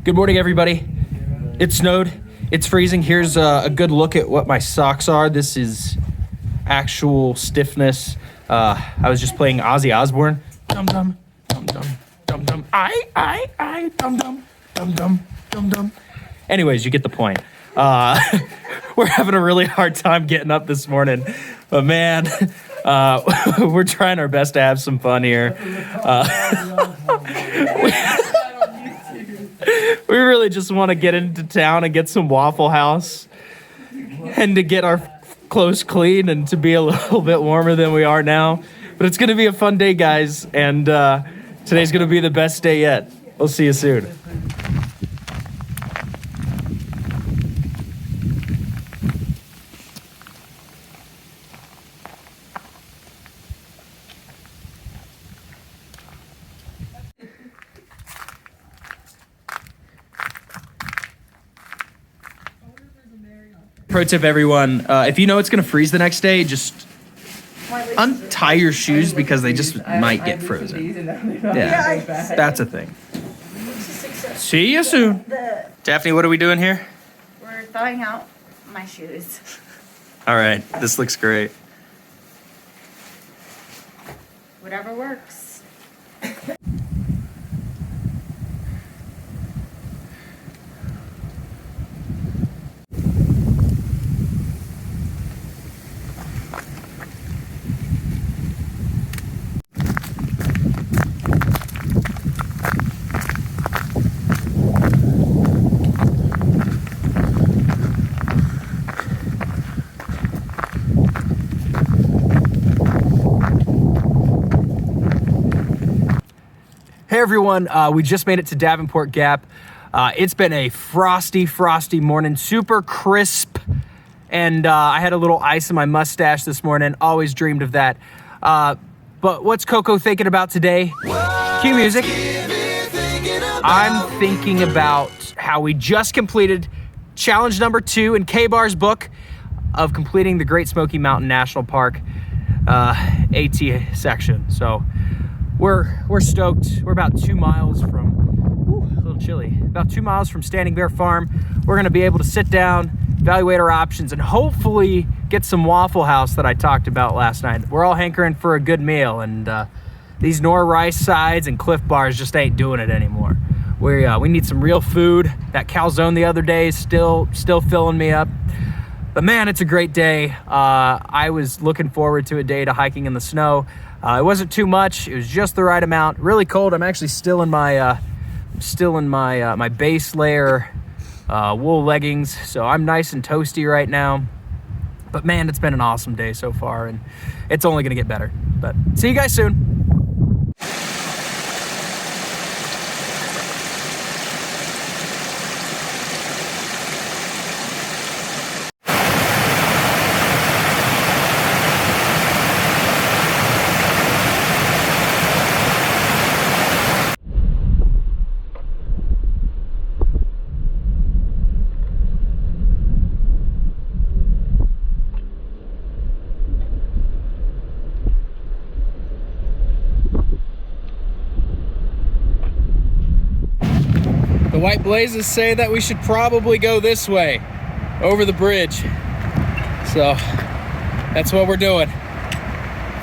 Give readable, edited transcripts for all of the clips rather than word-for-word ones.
Good morning, everybody. It snowed. It's freezing. Here's a good look at what my socks are. This is actual stiffness. I was just playing Ozzy Osbourne. Dum dum dum dum dum dum. I dum dum dum dum dum dum. Anyways, you get the point. We're having a really hard time getting up this morning, but man, we're trying our best to have some fun here. We really just want to get into town and get some Waffle House and to get our clothes clean and to be a little bit warmer than we are now. But it's going to be a fun day, guys, and today's going to be the best day yet. We'll see you soon. Pro tip, everyone, if you know it's going to freeze the next day, just untie your shoes because they just might get frozen. Yeah, that's a thing. See you soon. Daphne, what are we doing here? We're thawing out my shoes. All right, this looks great. Whatever works. Hey everyone, we just made it to Davenport Gap. It's been a frosty morning, super crisp, and I had a little ice in my mustache this morning. Always dreamed of that. But what's Coco thinking about today? Cue music. I'm thinking about how we just completed challenge number 2 in K-Bar's book of completing the Great Smoky Mountain National Park AT section. So we're stoked. We're about 2 miles from, a little chilly, about 2 miles from Standing Bear Farm. We're gonna be able to sit down, evaluate our options, and hopefully get some Waffle House that I talked about last night. We're all hankering for a good meal, and these Nor rice sides and Cliff Bars just ain't doing it anymore. We need some real food. That calzone the other day is still filling me up. But man, it's a great day. I was looking forward to a day to hiking in the snow. It wasn't too much. It was just the right amount. Really cold. I'm actually still in my my base layer wool leggings, so I'm nice and toasty right now. But man, it's been an awesome day so far, and it's only gonna get better. But see you guys soon. The white blazes say that we should probably go this way, over the bridge. So that's what we're doing.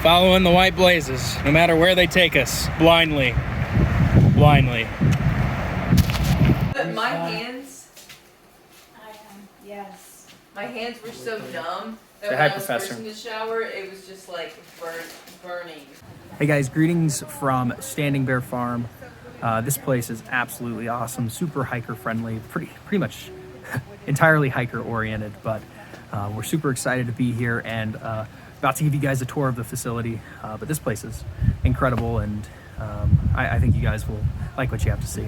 Following the white blazes, no matter where they take us, blindly. But my hands, Yes. my hands were so numb that Say when hi, I was Professor. first in the shower, it was just like burning. Hey guys, greetings from Standing Bear Farm. This place is absolutely awesome, super hiker friendly, pretty much entirely hiker oriented, but we're super excited to be here and about to give you guys a tour of the facility. But this place is incredible, and I think you guys will like what you have to see.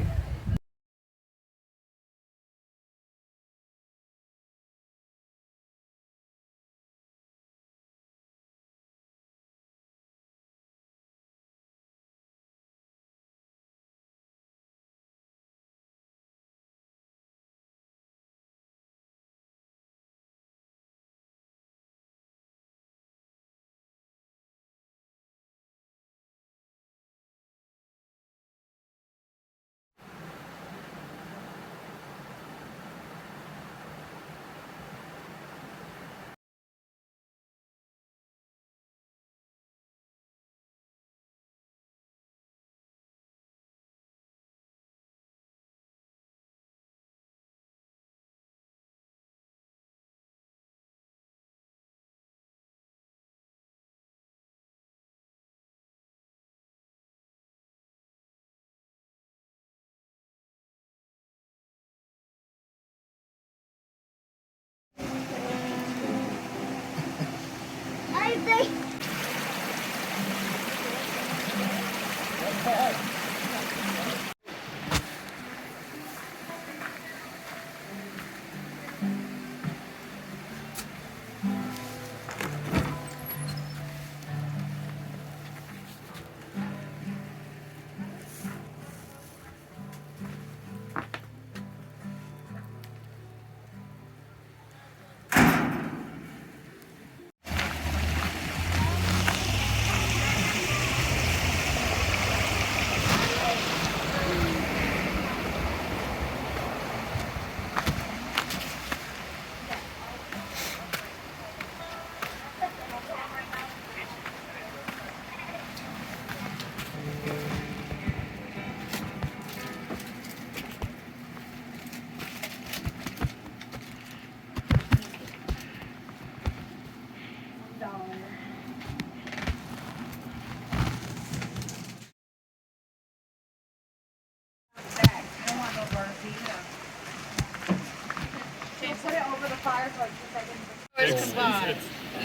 Put it over the fireplace so they can.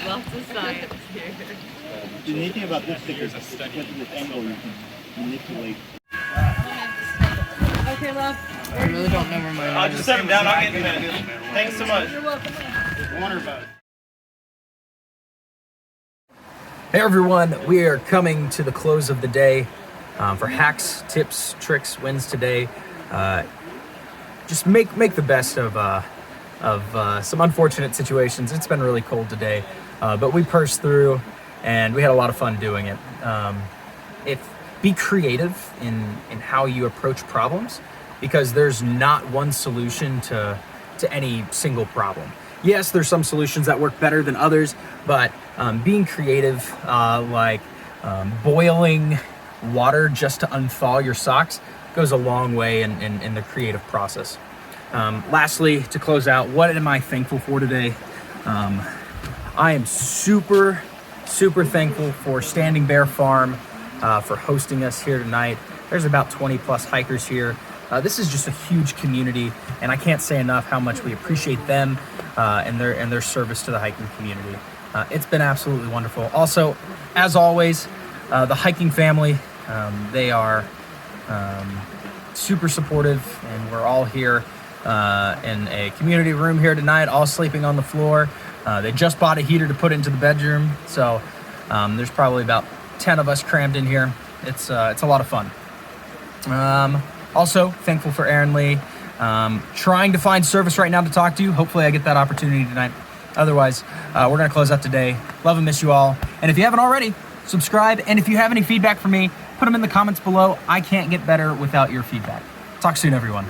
Lots of science here. The neat thing about this sticker is because of this angle you can manipulate. Okay, love. I really don't know where my Just set them down, I'll get in a minute. Thanks so much. You're welcome. Wonder about it. Hey everyone, we are coming to the close of the day for hacks, tips, tricks, wins today. Just make the best of some unfortunate situations. It's been really cold today, but we pursed through and we had a lot of fun doing it. Be creative in how you approach problems, because there's not one solution to any single problem. Yes, there's some solutions that work better than others, but being creative, like boiling water just to unthaw your socks, goes a long way in the creative process. Lastly, to close out, what am I thankful for today? I am super thankful for Standing Bear Farm for hosting us here tonight. There's about 20 plus hikers here. This is just a huge community, and I can't say enough how much we appreciate them and their service to the hiking community. It's been absolutely wonderful. Also, as always, the hiking family, they are super supportive, and we're all here in a community room here tonight, all sleeping on the floor. They just bought a heater to put into the bedroom, so there's probably about 10 of us crammed in here. It's a lot of fun. Also, thankful for Aaron Lee. Trying to find service right now to talk to you. Hopefully I get that opportunity tonight. Otherwise, we're going to close out today. Love and miss you all. And if you haven't already, subscribe. And if you have any feedback for me, put them in the comments below. I can't get better without your feedback. Talk soon, everyone.